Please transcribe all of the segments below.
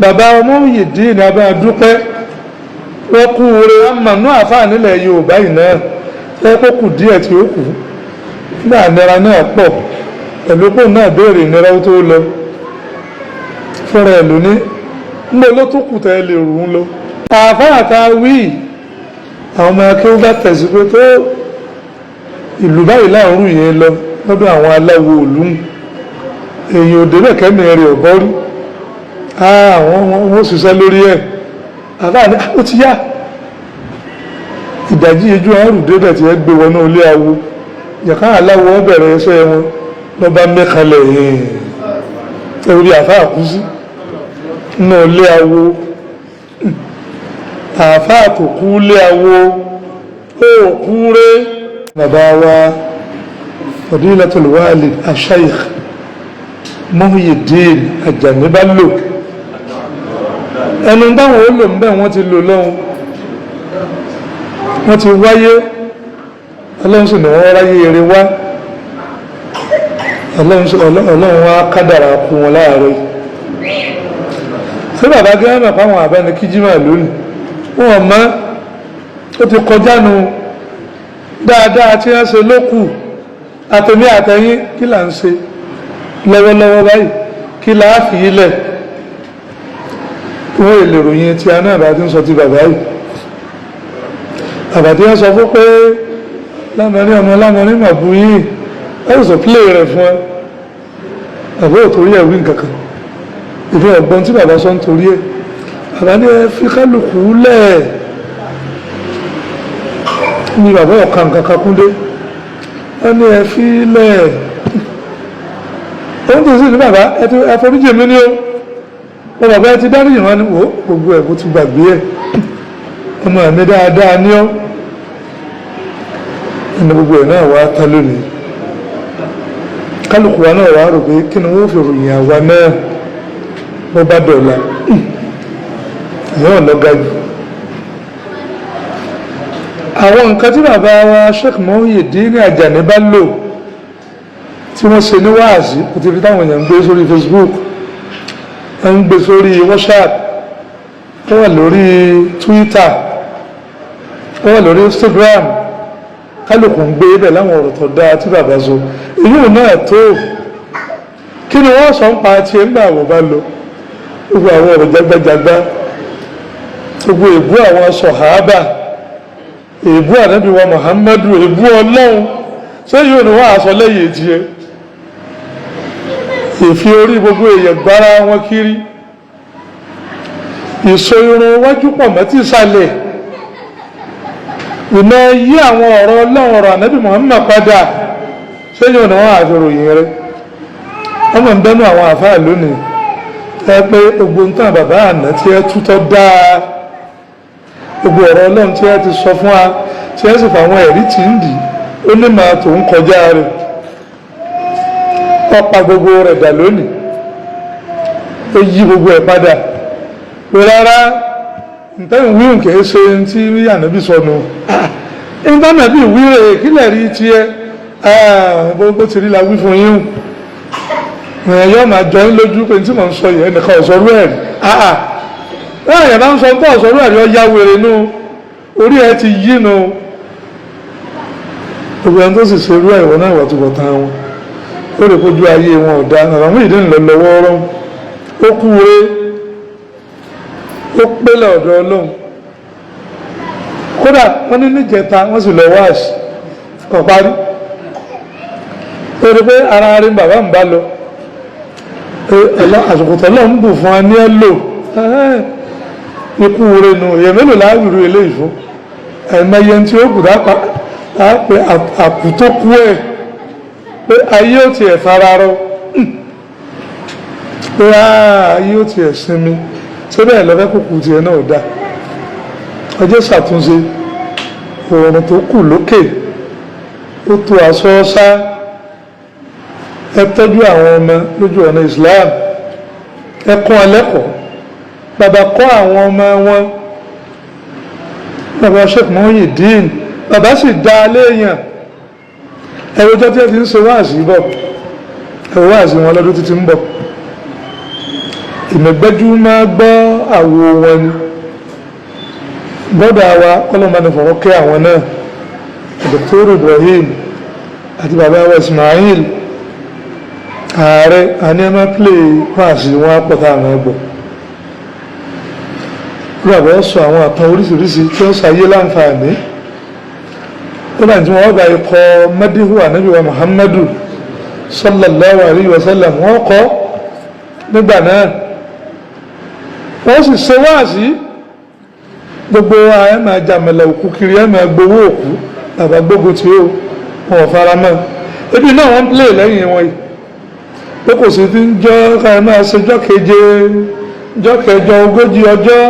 bàbá Muyideen abẹ́ dúpẹ́ wọ́n kú oore àmànú àfáà nílẹ̀ Yorùbá yìí náà fẹ́ kó kù díẹ̀ tí ó kù nígbà ìnira náà pọ̀ pẹ̀lú pò náà béèrè ìnira tó lọ fúnra ẹ̀ lónìí ńlọ ló tó kù tẹ́ lè rù ú lọ. àfáà ta wí àwọn ọmọ akéwú bá tẹ̀sí pé tó ìlú báyìí láàrú yẹn lọ lọ́dọ̀ àwọn aláwo òlú èyàn òde bẹ́ẹ̀ kẹ́mi rẹ̀ ọ̀bọ rí wọ́n ṣiṣẹ́ lórí ẹ̀ àfáà ní ó ti yá ìdájí ojú àrùn débẹ̀ tí ẹ gbé wọnú ilé awo yàká aláwo wọn bẹ̀rẹ̀ ẹsẹ̀ wọn lọ bá mẹ́kànlẹ̀ ẹ̀rù bí àfáà kú sí nínú ilé awo àfáà tó kú ilé awo ó kú rẹ́ bàbá wa Fadilatul Walid Al-Sheikh Muyideen Ajani Bello ẹnu táwọn ó lò ń bẹ́ wọ́n ti lò lọ́hùn wọ́n ti wáyé ọlọ́run sì ní wọ́n ráyé eré wá ọlọ́run wá kádàrà kú wọn láàárọ̀ sí bàbá gẹ́gẹ́ fáwọn àbáni kíjímà lónìí wọ́n mọ́ ó ti kọjá nu dáadáa tí wọ́n ṣe lókù àtẹ̀mí àtẹ̀yìn kí là ń ṣe lọ́wọ́lọ́wọ́ báyìí kí là á fi ilẹ̀ wọ́n èlè ròyìn tí a náà bá ti ń sọ ti bàbá yìí àbàtí wọ́n sọ fún pé lámọ́rin ọmọ lámọ́rin màbú yìí wọ́n sọ pílé rẹ̀ fún ẹ àbúrò torí ẹ̀ wí nǹkankan ìfẹ́ ọ̀gbọ́n tí bàbá sọ ń torí ẹ̀ bàbá ní ẹ fi kálukú lẹ̀ ní bàbá ọ̀ka nǹkankan kúndé wọ́n ní ẹ fi lẹ̀ ó ń tẹ̀ sí ní bàbá ẹ foríjì mi ní o wọ́n bàbá ẹ ti dáríjì wọn ní wò gbogbo ẹ̀ kó ti gbàgbé ẹ̀ ọmọ ẹ̀mí dáadáa ní ọ́ ẹni gbogbo ẹ̀ náà wá tá lónìí kálukú wa náà wá rò pé kí ni wọ́n fi ròyìn àwa náà wọ́n bá dọ̀la ìyẹn ọ̀lọ́gá jù àwọn nǹkan tí bàbá wa Sheikh Muyideen Ajani Bello tí wọ́n ṣe ní wáàsí kò ti rí táwọn èèyàn ń gbé sórí Facebook ń gbé sórí WhatsApp ó wà lórí Twitter ó wà lórí Instagram kálukú ń gbé ibẹ̀ láwọn ọ̀rọ̀ tó dáa tí bàbá sọ èyí ò náà tó kí ni wọ́n sọ ń pa tiẹ̀ ńgbà àwọ̀ bá lọ gbogbo àwọn ọ̀rọ̀ jágbájágbá gbogbo èbú àwọn sọ̀háábà èbú ànábì wa Muhammadu èbú ọlọ́run ṣé yóò ní wọ́n àṣọ lẹ́yìn èjì ẹ ìfi orí gbogbo èèyàn gbára wọn kiri ìso irun wájú pọ̀ mọ́tì ìsàlẹ̀ ìmọ̀ yí àwọn ọ̀rọ̀ ọlọ́run ọ̀rọ̀ ànábì Muhammad padà ṣé yóò ní wọ́n àṣọròyìn rẹ ọmọ ń bẹ́nu àwọn àfáà lónìí ẹ pé gbogbo ń tàn bàbá àná tí ẹ tútọ́ dáa gbogbo ọ̀rọ̀ ọlọ́run tí ẹ ti sọ fún wa tí ẹ sì fàwọn ẹ̀rí tí ń dì ó ní màá tó ń kọjá rẹ̀ ọ̀pá gbogbo rẹ̀ dà lónìí ó yí gbogbo ẹ̀ padà pé rárá ntẹ́yìn wíwùn kìí ṣe tí ànábì sọnù ìtànàbí ìwúrẹ̀ kílẹ̀ rí tiẹ̀ bó ti rí la wí fún yín yóò máa jọ yín lójú pé tí mò ń sọ yẹn nìkan ọ̀sọ́rú ẹ̀ wọ́n àyàn bá ń sọ tó ọ̀sọ́rú ẹ̀ ọ̀yá wèrè nù orí ẹ̀ ti yí nù gbogbo ẹni tó sì ṣe irú ẹ̀wọ̀n náà wàtúbọ̀ tán wọn ó lè kojú ayé wọn ọ̀dà àwọn ìdí ńlọ lọ́wọ́ ọ̀rọ̀ ó kú re ó pélé ọ̀dọ̀ ọlọ́run kódà wọ́n ní níjẹta wọ́n sì lọ wáàsì kọ̀ parí ó rí pé ara rí bàbá ń bá lọ àsìkòtò náà ń bù fún wa ní ẹlò ikú re nù èèyàn mélòó láàrú eléyìí fún ẹ̀mẹyẹ tí ó kù dápẹ́ àkútó kú ẹ̀ pé ayé ò tiẹ̀ fararọ pé ayé ò tiẹ̀ sinmi síbẹ̀ lọ́fẹ́ kùkù tiẹ̀ náà dá ọjọ́ ṣàtúnṣe òòrùn tó kù lókè ó tó aṣọ ṣá ẹ tọ́jú àwọn ọmọ lójú ọ̀nà Islam ẹ kọ́ ẹlẹ́kọ̀ọ́ bàbá kọ́ àwọn ọmọ wọn bàbá Sheikh Muyideen bàbá sì dá léèyàn ẹ̀rọjọ́ tí ẹ ti ń ṣe wáàsí bọ̀ ẹ̀rọ wáàsí wọn lọ́dún títí ń bọ̀ ìmẹ̀gbẹ́jú máa gbọ́ àwo wọn ni bọ́dà wa kọ́lọ́mọdé fọwọ́ kẹ́ àwọn náà Dr. Ibrahim àti bàbá wa Ismail ààrẹ anẹ́mà play páàsì wọn apọ̀ta àwọn ẹgbọ̀ rọ̀bọ̀ sọ àwọn àtàn oríṣiríṣi tí ó ṣayé láǹfààní ó bá tí wọ́n bá ikọ̀ madihu anabi wa Muhammadu sallallahu alayhi wa sallam wọ́n kọ́ nígbà náà wọ́n sì ṣe wáàsí gbogbo ẹ máa jàmẹ̀lẹ̀ òkú kiri ẹ máa gbowó òkú bàbá gbogbo tí ó wọn fara mọ́ ebi náà wọ́n play lẹ́yìn wọn yìí pé kò sí ti ń jọ́ ká ẹ máa ṣe jọ́ keje jọ́ kẹjọ ogójì ọjọ́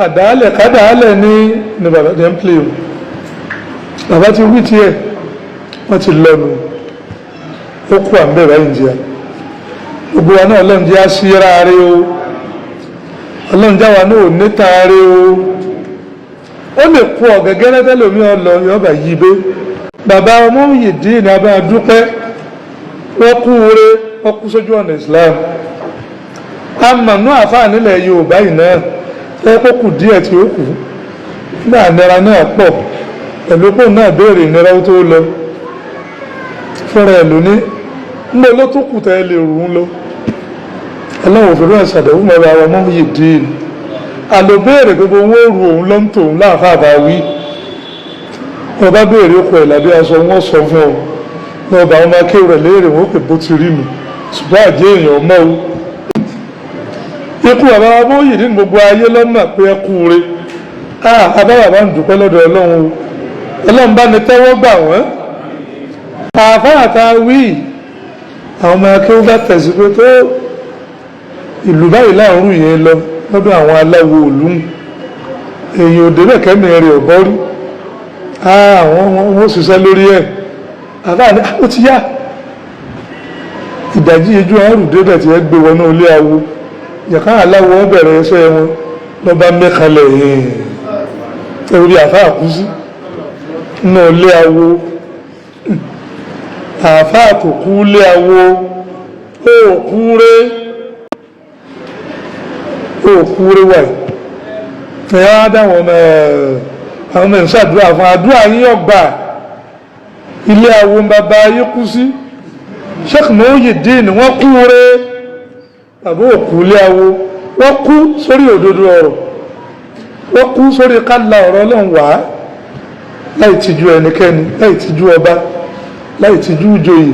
àdáálẹ̀ kádàálẹ̀ ní bàbá jẹ́ ń play o bàbá ti wí tiẹ̀ wọ́n ti lọ́nu ó kú àmbẹ̀rẹ̀ ìjìyà gbogbo wa náà ọlọ́run jẹ́ àṣírà rí o ọlọ́run jáwa náà ò níta rí o ó lè kú ọ̀gẹ́gẹ́rẹ́ tẹ́lómi ọlọ yọba yìí bẹ́ bàbá ọmọ yìí dín ní abẹ́ adúpẹ́ wọ́n kú ure wọ́n kú sójú ọ̀nà Islam amànú àfáà nílẹ̀ Yorùbá yìí náà ẹ kó kù díẹ̀ tí ó kù nígbà ìnira náà pọ̀ pẹ̀lú pò náà béèrè ìnira tó lọ fúnra ẹ̀ lóní ńlọ ló tó kù tẹ́ lè rù ú lọ ọlọ́run òfin náà ṣàdẹ̀wò mọ́ ara ọmọ yìí dín àlòbéèrè gbogbo owó òru òun ló ń tò ń láàfáà bá wí wọn bá béèrè okò ẹ̀ lábẹ́ aṣọ wọn sọ fún ọ wọn bá wọn máa ké rẹ̀ léèrè wọn pè bó ti rí mi ṣùgbọ́n àjẹ́ èèyàn mọ́ o ikú bàbá wa mọ́ yìí ní gbogbo ayé lọ́nà pé ẹ kú re abábàbá ń dúpẹ́ lọ́dọ̀ ọlọ́run o ọlọ́run bá ní tẹ́wọ́ gbà wọ́n àfáà ta wí àwọn ọmọ akéwọ́ bá tẹ̀sí pé tó ìlú báyìí láàrún yẹn lọ lọ́dọ̀ àwọn aláwo òlú èyí ò débẹ̀ kẹ́mi rẹ̀ ọ̀bọ rí àwọn òṣìṣẹ́ lórí ẹ̀ àbáàní ó ti yá ìdajì ojú àrùn débẹ̀ tí ẹ gbé wọnú ilé awo yàká aláwo wọn bẹ̀rẹ̀ ẹsẹ̀ wọn lọ bá mẹ́kalẹ̀ orí àfáà kú sí nínú ilé awo àfáà tó kú ilé awo ó kú rẹ́ òkúrẹ́ wà ẹ̀yà adáwọn ọmọ ìṣàdúrà fún àdúrà yín ọgbà ilé àwọn bàbá ayé kú sí Sheikh Muyideen wọ́n kú rẹ́ àbí òkú ilé àwọ wọ́n kú sórí òdodo ọ̀rọ̀ wọ́n kú sórí kálá ọ̀rọ̀ Ọlọ́run wá láì tìjú ẹnikẹ́ni láì tìjú ọba láì tìjú ìjòyè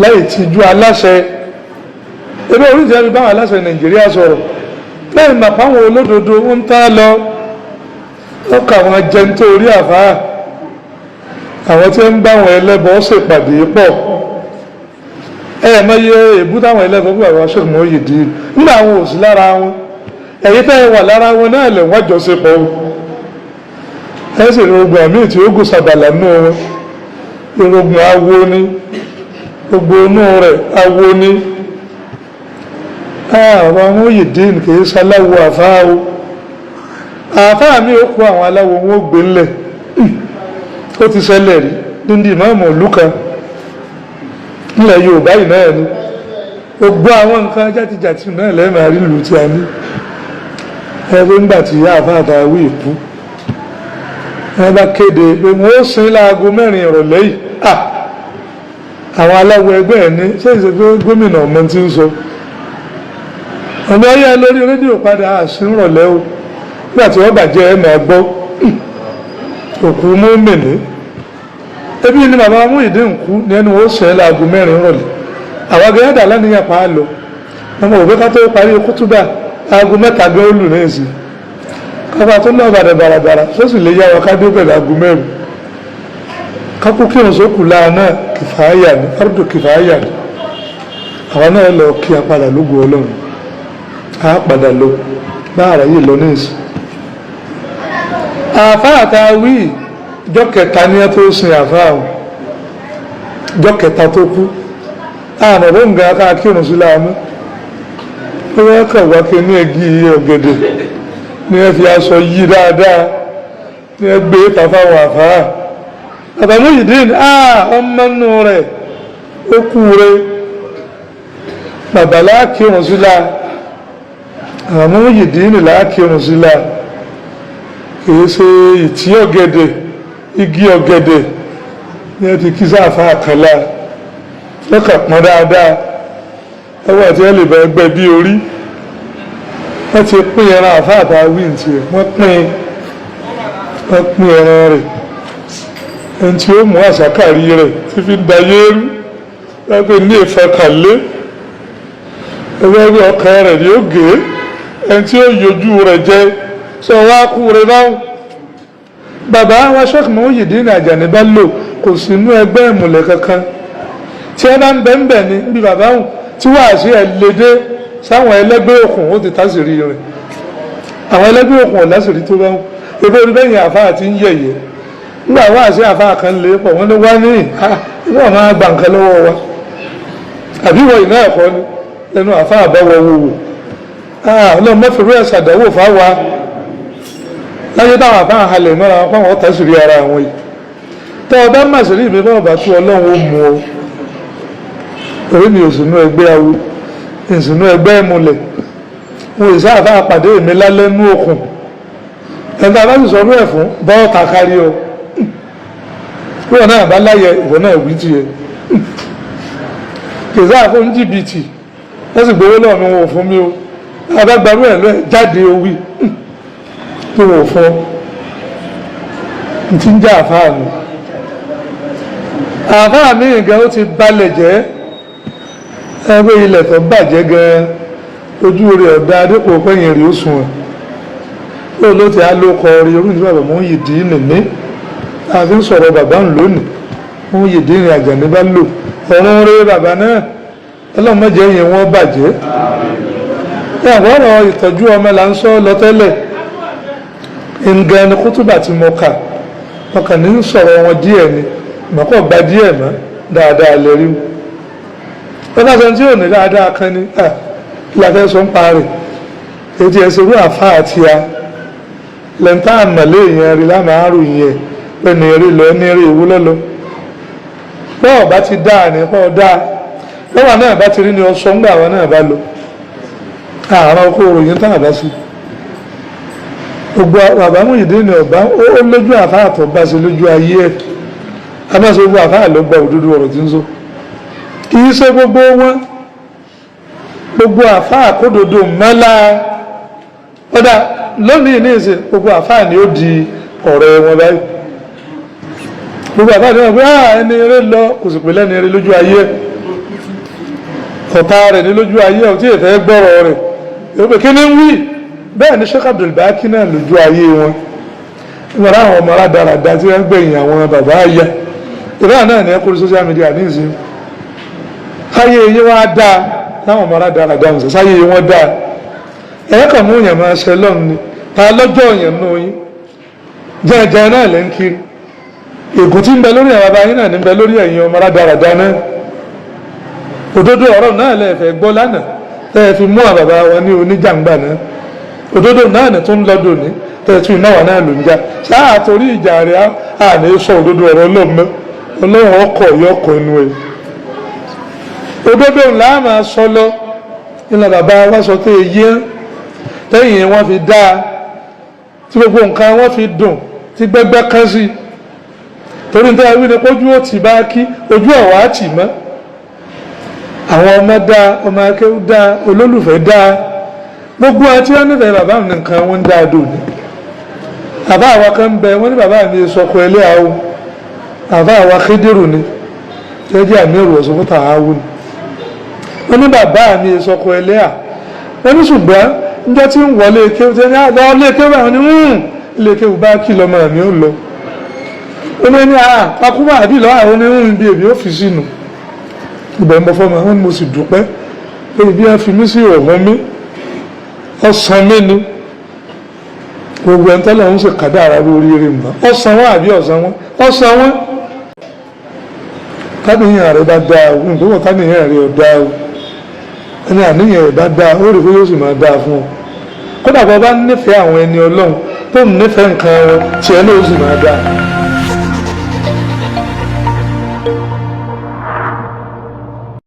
láì tìjú aláṣẹ ebe oríṣiríṣi ẹni báwọn aláṣẹ Nàìjíríà sọ̀rọ̀ lẹ́yìn màpá àwọn olódodo ń tá lọ ọkà àwọn jẹntó orí àfáà àwọn tí ń bá àwọn ẹlẹ́bọ ṣèpàdé pọ̀ mọ́yé èbú táwọn ẹlẹ́bọ bí àwọn Sheikh Muyideen nígbà àwọn òsì lára wọn ẹ̀yí tẹ́ wà lára wọn náà lẹ̀ wọ́n jọṣepọ̀ sì rògbòn àmì tí ó gùn sàbàlà nù wọn ìrògbòn awo ni gbogbo inú rẹ̀ awo ni àwọn Muyideen kìí ṣaláwo àfáà o àfáà mi ó kó àwọn aláwo wọn ó gbé ńlẹ̀ ó ti ṣẹlẹ̀ rí níbi ìmáàmù olúka nílẹ̀ Yorùbá yìí náà ni gbogbo àwọn nǹkan játijàti náà lẹ́màá rí lù tí a ní ẹgbẹ́ ńgbà tí ìyá àfáà tàwí ìkú ẹ bá kéde pé wọ́n ó sin láago 4 ìrọ̀lẹ́ yìí àwọn aláwo ẹgbẹ́ ẹ̀ ní ṣé ìṣe pé gómìnà ọmọ tí ń sọ ọmọ ayé lórí rédíò padà àṣírọ̀lẹ́ o nígbà tí wọ́n bàjẹ́ ẹ̀ máa gbọ́ òkú mọ́mìnì ebi ni bàbá Muyideen kú ní ẹnu ó ṣe láago 4 ìrọ̀lẹ́ àwọn agẹ́gẹ́ dà lánìyàn pa á lọ ọmọ òwe ká tó parí kútúbà aago 3 gbé olù náà sí kápá tó náà bàdà bàràbàrà sọ́sì lè yá wa ká dé bẹ̀rẹ̀ aago 4 kápú kírun sókù láà náà kìfàáyà ní fardu kìfàáyà ní àwọn náà lọ kí a padà lógo Ọlọ́run a padà lọ bá ara yìí lọ ní ìsìn àfáà tá a wí ìjọ kẹta ní ẹ tó sin àfáà o ìjọ kẹta tó kú àmọ̀ bó ń ga ká kírun sí láàmú ó wọ́n kàn wá kí ní ẹgí ọ̀gẹ̀dẹ̀ ní ẹ fi aṣọ yí dáadáa ní ẹ gbé tàfáwọn àfáà bàbá Muyideen ọmọ nù rẹ̀ ó kú rẹ̀ bàbá láàkírun sí láà àmọ́ Muyideen láàkírun sílá kìí ṣe ìtí ọ̀gẹ̀dẹ̀ igi ọ̀gẹ̀dẹ̀ ní ẹ ti kí sáfà àkànlá lọ́kà pọ́n dáadáa ẹwọ́ àti ẹ lè bá ẹgbẹ́ bí orí wọ́n ti pín ẹran àfáàtà wíǹtì rẹ̀ wọ́n pín ẹran rẹ̀ ẹni tí ó mú àṣàkàrí rẹ̀ tí fi ń da yéérú lápẹ́ ní ìfọkànlé ẹgbẹ́ ọkàn rẹ̀ ni ó gé ẹni tí ó yọjú rẹ̀ jẹ́ sọ wá kú rẹ̀ náà. bàbá wa Sheikh Muyideen Ajani Bello kò sí inú ẹgbẹ́ ìmùlẹ̀ kankan tí ẹ bá ń bẹ̀ ní bí bàbá hùn tí wàá sí ẹ lédè sáwọn ẹlẹ́gbẹ́ òkun ó ti tásìrí rẹ̀ àwọn ẹlẹ́gbẹ́ òkun ọ̀lásìrí tó bá hùn ebe orí bẹ́yìn àfáà ti ń yẹ̀yẹ́ nígbà wàá sí àfáà kan lè pọ̀ wọ́n ní wá ní ìwọ̀n máa gbà nǹkan lọ́wọ́ wa àbí wọ ìná ẹ̀kọ́ ni lẹ́nu àfáà bá wọ wò ọlọ́run mọ́fìrú ẹ̀ ṣàdánwò fáwa láyé táwọn àfáà halẹ̀ mọ́ra wọn fáwọn ọ̀tá sírí ara àwọn yìí tọ́ ọ bá má sí rí ìbí bá ọba tó ọlọ́run ó mú ọ orí mi ò sínú ẹgbẹ́ awo ìsìnú ẹgbẹ́ ìmùlẹ̀ wọn ìsá àfáà pàdé mi lálẹ́ nú òkun ẹ̀ńtà bá sì sọ̀rọ̀ ẹ̀ fún bọ́ọ̀tà kárí ọ ìwọ náà bá láyẹ ìwọ náà wí tiẹ̀ kìsà fún jìbìtì wọ́n sì gbowó lọ́wọ́ mi wọn ò fún mi o abágbárú ẹ̀ lọ́ẹ̀ jáde owí tó wò fún ti ń já àfáà mi àfáà mi nǹkan ó ti balẹ̀ jẹ́ ẹgbẹ́ ilẹ̀ tó bàjẹ́ gan ojú rẹ̀ ọ̀dà dípò pẹ́yìn rí ó sùn ẹ̀ ló ti á ló kọ orí orú ní bàbá Muyideen ní àfi ń sọ̀rọ̀ bàbá ń lónìí Muyideen Ajani Bello ọ̀run rẹ̀ bàbá náà ọlọ́mọdé yẹn wọ́n bàjẹ́ ẹ̀wọ́n ọ̀rọ̀ ìtọ́jú ọmọ là ń sọ lọ tẹ́lẹ̀ nǹkan ni kútùbà tí mo kà ọkàn ní sọ̀rọ̀ wọn díẹ̀ ni mọ̀kọ́ gba díẹ̀ mọ́ dáadáa lè rí ọlọ́sàn tí ò ní dáadáa kan ní kí la fẹ́ sọ ń pa rẹ̀ ètò ẹ̀sẹ̀rú àfá àti a lẹ́ntà àmàlẹ́ èèyàn rí lámàárù yẹn pẹ̀lú eré lọ ní eré ìwúlọ́lọ́ bọ́ọ̀ bá ti dáa ní pọ́ dáa lọ́wọ́ náà bá ti rí ni ọsọ ń gbà wọn náà bá lọ àárọ̀ ọkọ̀ òròyìn tán àbá sí gbogbo bàbá Muyideen ní ọba ó lójú àfá àtọ̀ bá sí lójú ayé ẹ̀ abáṣe gbogbo àfá àlọ́ gba òdodo ọ̀rọ̀ tí ń sọ kì í ṣe gbogbo wọn gbogbo àfá àkódodo mọ́lá ọ̀dà lónìí ní ìsìn gbogbo àfá ni ó di ọ̀rẹ́ wọn báyìí gbogbo àfá ni wọ́n pé ẹni eré lọ kò sì pè lẹ́ni eré lójú ayé ọ̀tá rẹ̀ ní lójú ayé ọ̀tí ìfẹ́ gbọ́rọ̀ rẹ̀ èyí pé kí ní ń wí bẹ́ẹ̀ ni Sheikh Abdul Baqi náà lójú ayé wọn nígbà láwọn ọmọ aládàradà tí wọ́n gbẹ̀yìn àwọn bàbá ayá ìbáà náà ní ẹkùnrin social media ní ìsìn ayé yìí wọ́n á dáa láwọn ọmọ aládàradà ń sọ sáyé yìí wọ́n dáa ẹ̀yẹ́ kàn mú èèyàn máa ṣe lọ́nà ni ta lọ́jọ́ èèyàn náà yín jẹ́ẹ̀jẹ́ náà lẹ́ ń kiri ègùn tí ń bẹ lórí àwọn bàbá yín náà ní bẹ lórí ẹ̀yin ọmọ aládàradà náà òdodo ọ̀rọ̀ náà lẹ́ẹ̀fẹ̀ gbọ́ lánàá tẹ́ẹ̀ fi mú àbàbà wọn ní oníjàngbà náà òdodo náà ní tó ń lọ́dọ̀ ní tẹ́ẹ̀ tún iná wà náà ló ń já sáà torí ìjà rẹ̀ àní sọ òdodo ọ̀rọ̀ ọlọ́mọ ọlọ́run ọkọ̀ yọkọ̀ inú ẹ̀ òdodo ńlá máa sọ lọ nílẹ̀ bàbá wa sọ pé èyí tẹ́yìn wọn fi dáa tí gbogbo nǹkan wọn fi dùn tí gbẹ́gbẹ́ kán sí torí nítorí wí ni kójú ó ti bá kí ojú ọ̀wá tì mọ́ àwọn ọmọ dáa ọmọ akéwú dáa olólùfẹ́ dáa gbogbo àti wọn nífẹ̀ẹ́ bàbá mi nǹkan wọn dáa dòní bàbá àwa kan bẹ wọn ní bàbá mi sọkọ ẹlẹ́ àwọn bàbá àwa Khidiru ni jẹ́jẹ́ àmì èrò ọ̀sán fún tààwù ni wọn ní bàbá mi sọkọ ẹlẹ́ à wọn ní ṣùgbọ́n níjọ́ tí ń wọlé kéwú tí wọn lọ lé kéwú àwọn ní ilé kéwú bá kí lọ́mọ mi ó lọ wọn ní pakúmọ̀ àbí lọ́wọ́ àwọn onírúurú bíi èbí ọ́fíìsì nù ìbẹ̀ mọ́ fọ́mọ wọn ni mo sì dúpẹ́ pé ibi ẹ fi mí sí ọ̀wọ́n mi ọ̀sán mi ni gbogbo ẹni tọ́lọ̀ ń sì kádàrá lórí eré mọ́ ọ̀sán wọn àbí ọ̀sán wọn ọ̀sán wọn káníyàn rẹ bá dáa o nítorí káníyàn rẹ ò dáa o ẹni àníyàn rẹ bá dáa ó rí pé yóò sì máa dáa fún ọ kódà bọ́ bá nífẹ̀ẹ́ àwọn ẹni ọlọ́run tó ń nífẹ̀ẹ́ nǹkan wọn tiẹ̀ náà ó sì máa dáa.